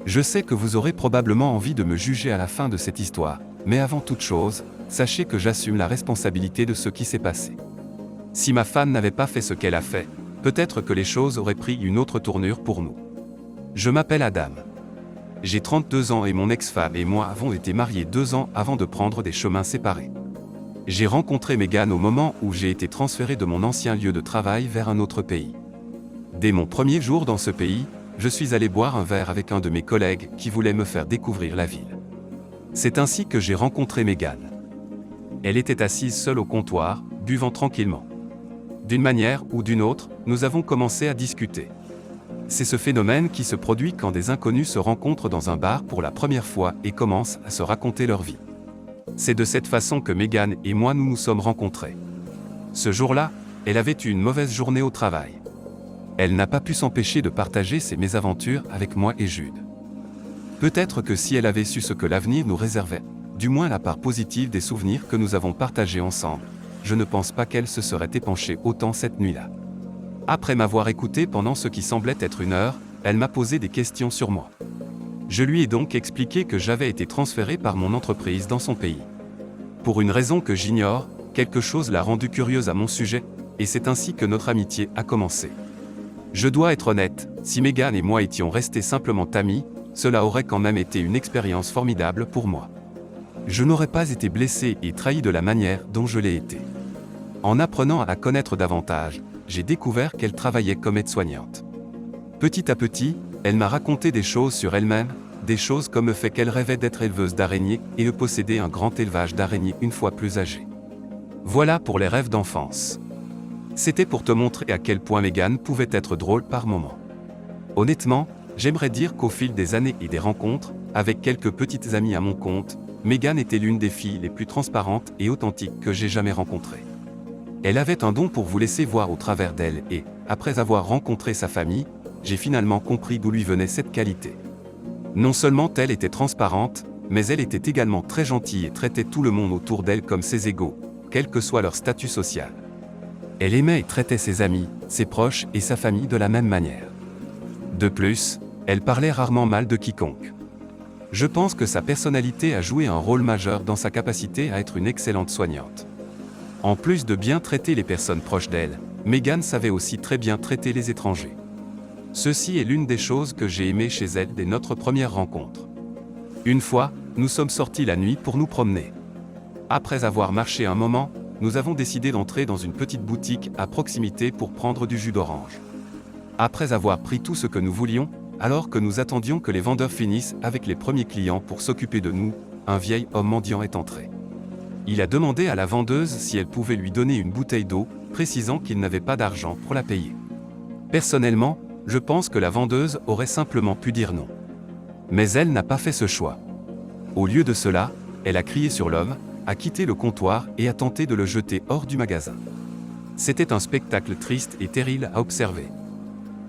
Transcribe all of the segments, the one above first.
Je sais que vous aurez probablement envie de me juger à la fin de cette histoire, mais avant toute chose, sachez que j'assume la responsabilité de ce qui s'est passé. Si ma femme n'avait pas fait ce qu'elle a fait, peut-être que les choses auraient pris une autre tournure pour nous. Je m'appelle Adam. J'ai 32 ans et mon ex-femme et moi avons été mariés 2 ans avant de prendre des chemins séparés. J'ai rencontré Megan au moment où j'ai été transféré de mon ancien lieu de travail vers un autre pays. Dès mon premier jour dans ce pays, je suis allé boire un verre avec un de mes collègues qui voulait me faire découvrir la ville. C'est ainsi que j'ai rencontré Megan. Elle était assise seule au comptoir, buvant tranquillement. D'une manière ou d'une autre, nous avons commencé à discuter. C'est ce phénomène qui se produit quand des inconnus se rencontrent dans un bar pour la première fois et commencent à se raconter leur vie. C'est de cette façon que Megan et moi nous sommes rencontrés. Ce jour-là, elle avait eu une mauvaise journée au travail. Elle n'a pas pu s'empêcher de partager ses mésaventures avec moi et Jude. Peut-être que si elle avait su ce que l'avenir nous réservait, du moins la part positive des souvenirs que nous avons partagés ensemble, je ne pense pas qu'elle se serait épanchée autant cette nuit-là. Après m'avoir écouté pendant ce qui semblait être 1 heure, elle m'a posé des questions sur moi. Je lui ai donc expliqué que j'avais été transféré par mon entreprise dans son pays. Pour une raison que j'ignore, quelque chose l'a rendue curieuse à mon sujet, et c'est ainsi que notre amitié a commencé. Je dois être honnête, si Megan et moi étions restés simplement amis, cela aurait quand même été une expérience formidable pour moi. Je n'aurais pas été blessé et trahi de la manière dont je l'ai été. En apprenant à la connaître davantage, j'ai découvert qu'elle travaillait comme aide-soignante. Petit à petit, elle m'a raconté des choses sur elle-même, des choses comme le fait qu'elle rêvait d'être éleveuse d'araignées et de posséder un grand élevage d'araignées une fois plus âgée. Voilà pour les rêves d'enfance. C'était pour te montrer à quel point Megan pouvait être drôle par moments. Honnêtement, j'aimerais dire qu'au fil des années et des rencontres, avec quelques petites amies à mon compte, Megan était l'une des filles les plus transparentes et authentiques que j'ai jamais rencontrées. Elle avait un don pour vous laisser voir au travers d'elle et, après avoir rencontré sa famille, j'ai finalement compris d'où lui venait cette qualité. Non seulement elle était transparente, mais elle était également très gentille et traitait tout le monde autour d'elle comme ses égaux, quel que soit leur statut social. Elle aimait et traitait ses amis, ses proches et sa famille de la même manière. De plus, elle parlait rarement mal de quiconque. Je pense que sa personnalité a joué un rôle majeur dans sa capacité à être une excellente soignante. En plus de bien traiter les personnes proches d'elle, Megan savait aussi très bien traiter les étrangers. Ceci est l'une des choses que j'ai aimées chez elle dès notre première rencontre. Une fois, nous sommes sortis la nuit pour nous promener. Après avoir marché un moment, nous avons décidé d'entrer dans une petite boutique à proximité pour prendre du jus d'orange. Après avoir pris tout ce que nous voulions, alors que nous attendions que les vendeurs finissent avec les premiers clients pour s'occuper de nous, un vieil homme mendiant est entré. Il a demandé à la vendeuse si elle pouvait lui donner une bouteille d'eau, précisant qu'il n'avait pas d'argent pour la payer. Personnellement, je pense que la vendeuse aurait simplement pu dire non. Mais elle n'a pas fait ce choix. Au lieu de cela, elle a crié sur l'homme, a quitté le comptoir et a tenté de le jeter hors du magasin. C'était un spectacle triste et terrible à observer.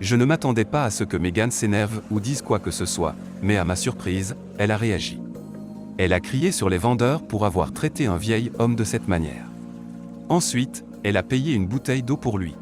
Je ne m'attendais pas à ce que Megan s'énerve ou dise quoi que ce soit, mais à ma surprise, elle a réagi. Elle a crié sur les vendeurs pour avoir traité un vieil homme de cette manière. Ensuite, elle a payé une bouteille d'eau pour lui.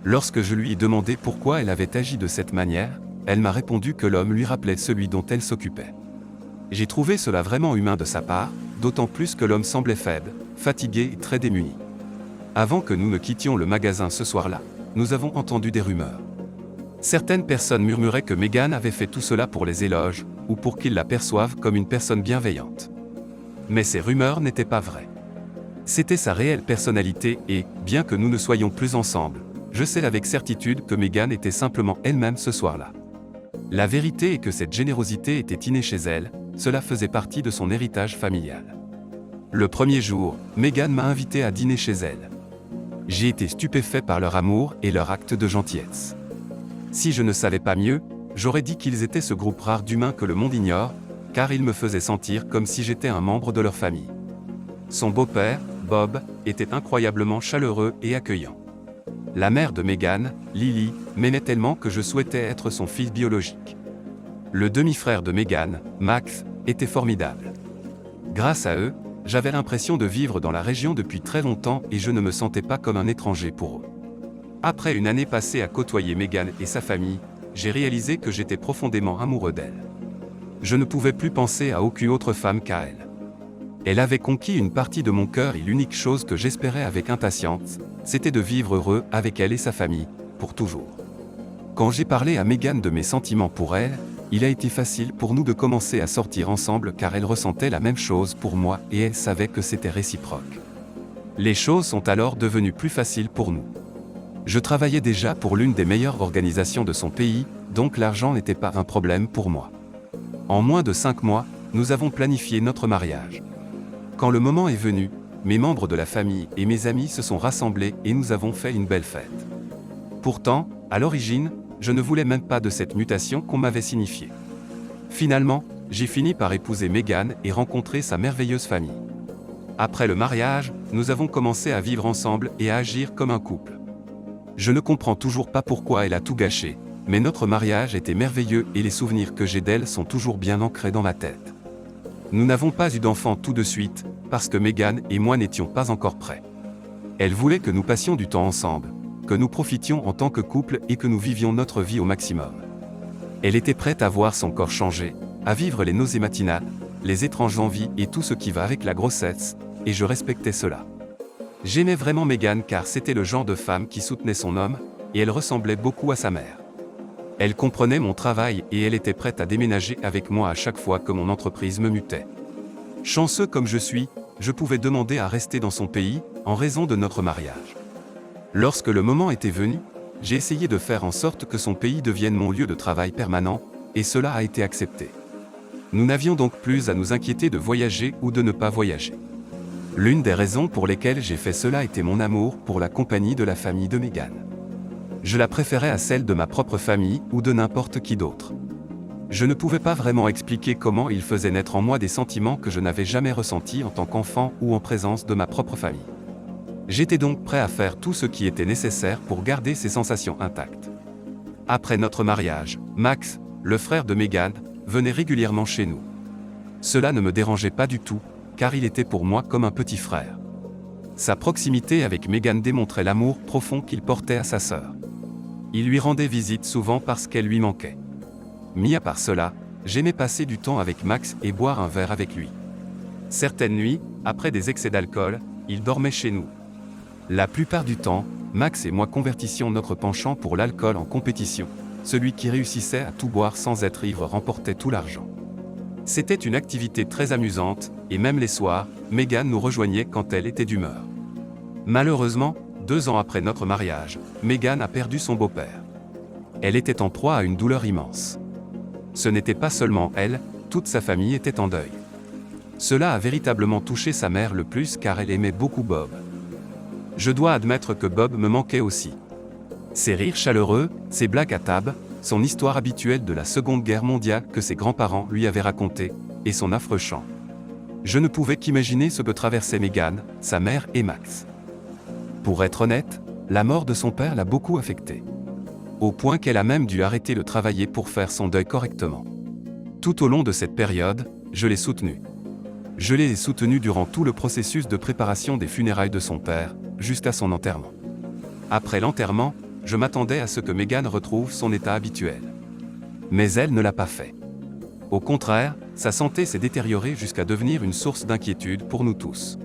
Lorsque je lui ai demandé pourquoi elle avait agi de cette manière, elle m'a répondu que l'homme lui rappelait celui dont elle s'occupait. J'ai trouvé cela vraiment humain de sa part, d'autant plus que l'homme semblait faible, fatigué et très démuni. Avant que nous ne quittions le magasin ce soir-là, nous avons entendu des rumeurs. Certaines personnes murmuraient que Megan avait fait tout cela pour les éloges, ou pour qu'ils la perçoivent comme une personne bienveillante. Mais ces rumeurs n'étaient pas vraies. C'était sa réelle personnalité et, bien que nous ne soyons plus ensemble, je sais avec certitude que Megan était simplement elle-même ce soir-là. La vérité est que cette générosité était innée chez elle, cela faisait partie de son héritage familial. Le premier jour, Megan m'a invité à dîner chez elle. J'ai été stupéfait par leur amour et leur acte de gentillesse. Si je ne savais pas mieux, j'aurais dit qu'ils étaient ce groupe rare d'humains que le monde ignore, car ils me faisaient sentir comme si j'étais un membre de leur famille. Son beau-père, Bob, était incroyablement chaleureux et accueillant. La mère de Megan, Lily, m'aimait tellement que je souhaitais être son fils biologique. Le demi-frère de Megan, Max, était formidable. Grâce à eux, j'avais l'impression de vivre dans la région depuis très longtemps et je ne me sentais pas comme un étranger pour eux. Après une année passée à côtoyer Megan et sa famille, j'ai réalisé que j'étais profondément amoureux d'elle. Je ne pouvais plus penser à aucune autre femme qu'à elle. Elle avait conquis une partie de mon cœur et l'unique chose que j'espérais avec impatience, c'était de vivre heureux avec elle et sa famille, pour toujours. Quand j'ai parlé à Megan de mes sentiments pour elle, il a été facile pour nous de commencer à sortir ensemble car elle ressentait la même chose pour moi et elle savait que c'était réciproque. Les choses sont alors devenues plus faciles pour nous. Je travaillais déjà pour l'une des meilleures organisations de son pays, donc l'argent n'était pas un problème pour moi. En moins de 5 mois, nous avons planifié notre mariage. Quand le moment est venu, mes membres de la famille et mes amis se sont rassemblés et nous avons fait une belle fête. Pourtant, à l'origine, je ne voulais même pas de cette mutation qu'on m'avait signifiée. Finalement, j'ai fini par épouser Megan et rencontrer sa merveilleuse famille. Après le mariage, nous avons commencé à vivre ensemble et à agir comme un couple. Je ne comprends toujours pas pourquoi elle a tout gâché, mais notre mariage était merveilleux et les souvenirs que j'ai d'elle sont toujours bien ancrés dans ma tête. Nous n'avons pas eu d'enfant tout de suite, parce que Megan et moi n'étions pas encore prêts. Elle voulait que nous passions du temps ensemble, que nous profitions en tant que couple et que nous vivions notre vie au maximum. Elle était prête à voir son corps changer, à vivre les nausées matinales, les étranges envies et tout ce qui va avec la grossesse, et je respectais cela. J'aimais vraiment Megan car c'était le genre de femme qui soutenait son homme, et elle ressemblait beaucoup à sa mère. Elle comprenait mon travail et elle était prête à déménager avec moi à chaque fois que mon entreprise me mutait. Chanceux comme je suis, je pouvais demander à rester dans son pays, en raison de notre mariage. Lorsque le moment était venu, j'ai essayé de faire en sorte que son pays devienne mon lieu de travail permanent, et cela a été accepté. Nous n'avions donc plus à nous inquiéter de voyager ou de ne pas voyager. L'une des raisons pour lesquelles j'ai fait cela était mon amour pour la compagnie de la famille de Megan. Je la préférais à celle de ma propre famille ou de n'importe qui d'autre. Je ne pouvais pas vraiment expliquer comment il faisait naître en moi des sentiments que je n'avais jamais ressentis en tant qu'enfant ou en présence de ma propre famille. J'étais donc prêt à faire tout ce qui était nécessaire pour garder ces sensations intactes. Après notre mariage, Max, le frère de Megan, venait régulièrement chez nous. Cela ne me dérangeait pas du tout, car il était pour moi comme un petit frère. Sa proximité avec Megan démontrait l'amour profond qu'il portait à sa sœur. Il lui rendait visite souvent parce qu'elle lui manquait. Mis à part cela, j'aimais passer du temps avec Max et boire un verre avec lui. Certaines nuits, après des excès d'alcool, il dormait chez nous. La plupart du temps, Max et moi convertissions notre penchant pour l'alcool en compétition. Celui qui réussissait à tout boire sans être ivre remportait tout l'argent. C'était une activité très amusante, et même les soirs, Megan nous rejoignait quand elle était d'humeur. Malheureusement, 2 ans après notre mariage, Megan a perdu son beau-père. Elle était en proie à une douleur immense. Ce n'était pas seulement elle, toute sa famille était en deuil. Cela a véritablement touché sa mère le plus car elle aimait beaucoup Bob. Je dois admettre que Bob me manquait aussi. Ses rires chaleureux, ses blagues à table, son histoire habituelle de la Seconde Guerre mondiale que ses grands-parents lui avaient racontée, et son affreux chant. Je ne pouvais qu'imaginer ce que traversaient Megan, sa mère et Max. Pour être honnête, la mort de son père l'a beaucoup affectée. Au point qu'elle a même dû arrêter de travailler pour faire son deuil correctement. Tout au long de cette période, je l'ai soutenue. Je l'ai soutenue durant tout le processus de préparation des funérailles de son père, jusqu'à son enterrement. Après l'enterrement, je m'attendais à ce que Megan retrouve son état habituel. Mais elle ne l'a pas fait. Au contraire, sa santé s'est détériorée jusqu'à devenir une source d'inquiétude pour nous tous.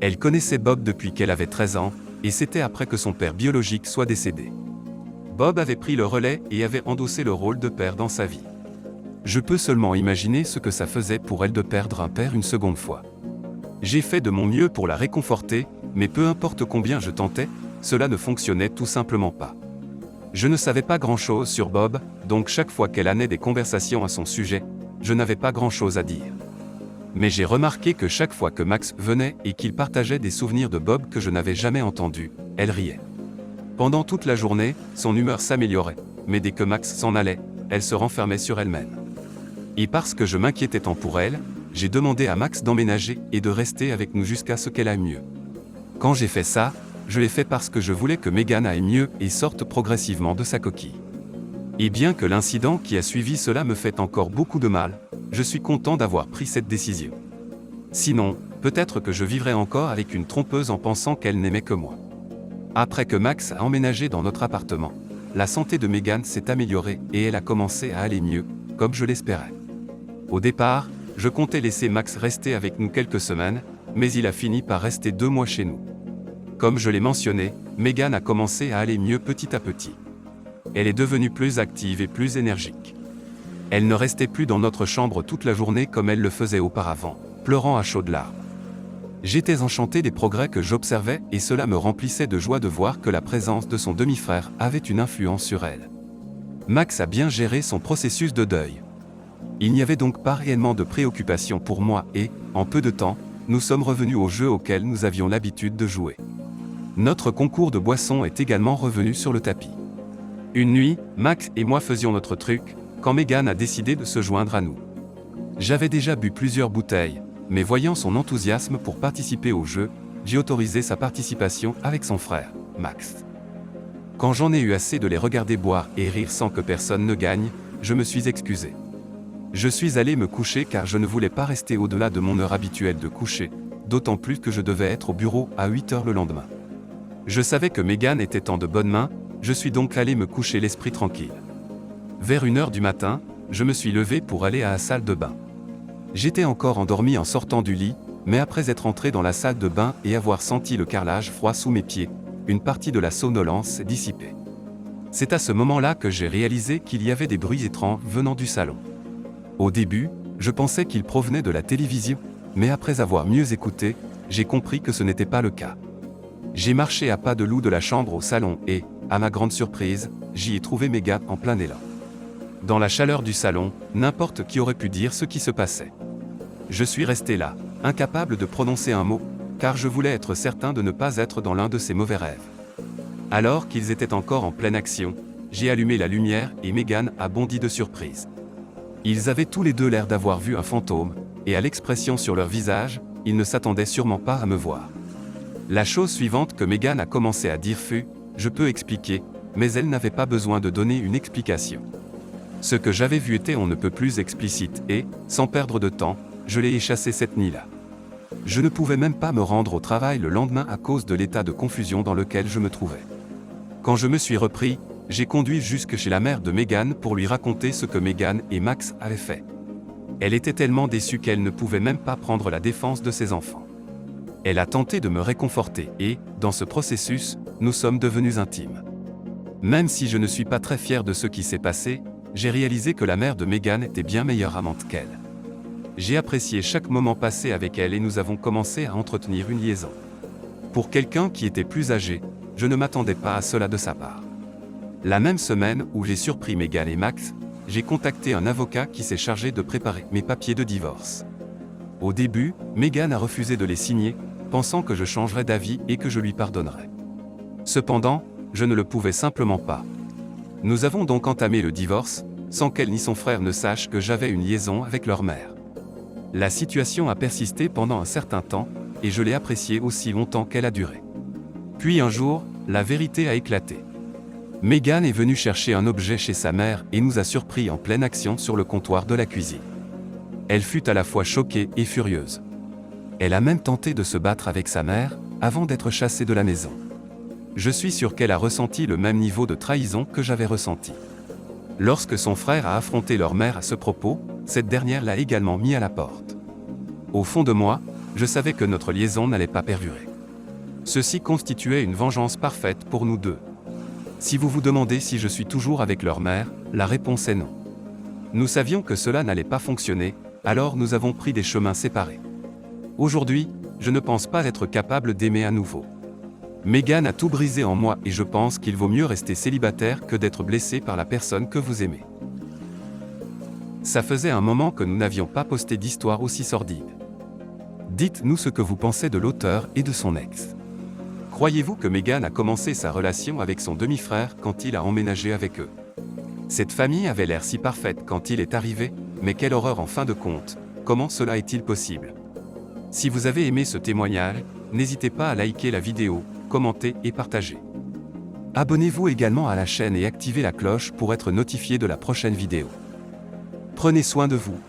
Elle connaissait Bob depuis qu'elle avait 13 ans, et c'était après que son père biologique soit décédé. Bob avait pris le relais et avait endossé le rôle de père dans sa vie. Je peux seulement imaginer ce que ça faisait pour elle de perdre un père une seconde fois. J'ai fait de mon mieux pour la réconforter, mais peu importe combien je tentais, cela ne fonctionnait tout simplement pas. Je ne savais pas grand-chose sur Bob, donc chaque fois qu'elle amenait des conversations à son sujet, je n'avais pas grand-chose à dire. Mais j'ai remarqué que chaque fois que Max venait et qu'il partageait des souvenirs de Bob que je n'avais jamais entendus, elle riait. Pendant toute la journée, son humeur s'améliorait, mais dès que Max s'en allait, elle se renfermait sur elle-même. Et parce que je m'inquiétais tant pour elle, j'ai demandé à Max d'emménager et de rester avec nous jusqu'à ce qu'elle aille mieux. Quand j'ai fait ça, je l'ai fait parce que je voulais que Megan aille mieux et sorte progressivement de sa coquille. Et bien que l'incident qui a suivi cela me fait encore beaucoup de mal, je suis content d'avoir pris cette décision. Sinon, peut-être que je vivrais encore avec une trompeuse en pensant qu'elle n'aimait que moi. Après que Max a emménagé dans notre appartement, la santé de Megan s'est améliorée et elle a commencé à aller mieux, comme je l'espérais. Au départ, je comptais laisser Max rester avec nous quelques semaines, mais il a fini par rester 2 mois chez nous. Comme je l'ai mentionné, Megan a commencé à aller mieux petit à petit. Elle est devenue plus active et plus énergique. Elle ne restait plus dans notre chambre toute la journée comme elle le faisait auparavant, pleurant à chaudes larmes. J'étais enchanté des progrès que j'observais et cela me remplissait de joie de voir que la présence de son demi-frère avait une influence sur elle. Max a bien géré son processus de deuil. Il n'y avait donc pas réellement de préoccupation pour moi et, en peu de temps, nous sommes revenus au jeu auquel nous avions l'habitude de jouer. Notre concours de boissons est également revenu sur le tapis. Une nuit, Max et moi faisions notre truc, quand Megan a décidé de se joindre à nous. J'avais déjà bu plusieurs bouteilles, mais voyant son enthousiasme pour participer au jeu, j'ai autorisé sa participation avec son frère, Max. Quand j'en ai eu assez de les regarder boire et rire sans que personne ne gagne, je me suis excusé. Je suis allé me coucher car je ne voulais pas rester au-delà de mon heure habituelle de coucher, d'autant plus que je devais être au bureau à 8 heures le lendemain. Je savais que Megan était en de bonnes mains, je suis donc allé me coucher l'esprit tranquille. Vers 1 heure du matin, je me suis levé pour aller à la salle de bain. J'étais encore endormi en sortant du lit, mais après être entré dans la salle de bain et avoir senti le carrelage froid sous mes pieds, une partie de la somnolence s'est dissipée. C'est à ce moment-là que j'ai réalisé qu'il y avait des bruits étranges venant du salon. Au début, je pensais qu'ils provenaient de la télévision, mais après avoir mieux écouté, j'ai compris que ce n'était pas le cas. J'ai marché à pas de loup de la chambre au salon et, à ma grande surprise, j'y ai trouvé Megan en plein élan. Dans la chaleur du salon, n'importe qui aurait pu dire ce qui se passait. Je suis resté là, incapable de prononcer un mot, car je voulais être certain de ne pas être dans l'un de ces mauvais rêves. Alors qu'ils étaient encore en pleine action, j'ai allumé la lumière et Megan a bondi de surprise. Ils avaient tous les deux l'air d'avoir vu un fantôme, et à l'expression sur leur visage, ils ne s'attendaient sûrement pas à me voir. La chose suivante que Megan a commencé à dire fut « Je peux expliquer », mais elle n'avait pas besoin de donner une explication. Ce que j'avais vu était on ne peut plus explicite et, sans perdre de temps, je l'ai échassé cette nuit-là. Je ne pouvais même pas me rendre au travail le lendemain à cause de l'état de confusion dans lequel je me trouvais. Quand je me suis repris, j'ai conduit jusque chez la mère de Megan pour lui raconter ce que Megan et Max avaient fait. Elle était tellement déçue qu'elle ne pouvait même pas prendre la défense de ses enfants. Elle a tenté de me réconforter et, dans ce processus, nous sommes devenus intimes. Même si je ne suis pas très fier de ce qui s'est passé, j'ai réalisé que la mère de Megan était bien meilleure amante qu'elle. J'ai apprécié chaque moment passé avec elle et nous avons commencé à entretenir une liaison. Pour quelqu'un qui était plus âgé, je ne m'attendais pas à cela de sa part. La même semaine où j'ai surpris Megan et Max, j'ai contacté un avocat qui s'est chargé de préparer mes papiers de divorce. Au début, Megan a refusé de les signer, pensant que je changerais d'avis et que je lui pardonnerais. Cependant, je ne le pouvais simplement pas. Nous avons donc entamé le divorce, sans qu'elle ni son frère ne sachent que j'avais une liaison avec leur mère. La situation a persisté pendant un certain temps, et je l'ai appréciée aussi longtemps qu'elle a duré. Puis un jour, la vérité a éclaté. Megan est venue chercher un objet chez sa mère et nous a surpris en pleine action sur le comptoir de la cuisine. Elle fut à la fois choquée et furieuse. Elle a même tenté de se battre avec sa mère, avant d'être chassée de la maison. Je suis sûr qu'elle a ressenti le même niveau de trahison que j'avais ressenti. Lorsque son frère a affronté leur mère à ce propos, cette dernière l'a également mis à la porte. Au fond de moi, je savais que notre liaison n'allait pas perdurer. Ceci constituait une vengeance parfaite pour nous deux. Si vous vous demandez si je suis toujours avec leur mère, la réponse est non. Nous savions que cela n'allait pas fonctionner, alors nous avons pris des chemins séparés. Aujourd'hui, je ne pense pas être capable d'aimer à nouveau. Megan a tout brisé en moi et je pense qu'il vaut mieux rester célibataire que d'être blessé par la personne que vous aimez. Ça faisait un moment que nous n'avions pas posté d'histoire aussi sordide. Dites-nous ce que vous pensez de l'auteur et de son ex. Croyez-vous que Megan a commencé sa relation avec son demi-frère quand il a emménagé avec eux? Cette famille avait l'air si parfaite quand il est arrivé, mais quelle horreur en fin de compte, comment cela est-il possible? Si vous avez aimé ce témoignage, n'hésitez pas à liker la vidéo, commenter et partager. Abonnez-vous également à la chaîne et activez la cloche pour être notifié de la prochaine vidéo. Prenez soin de vous.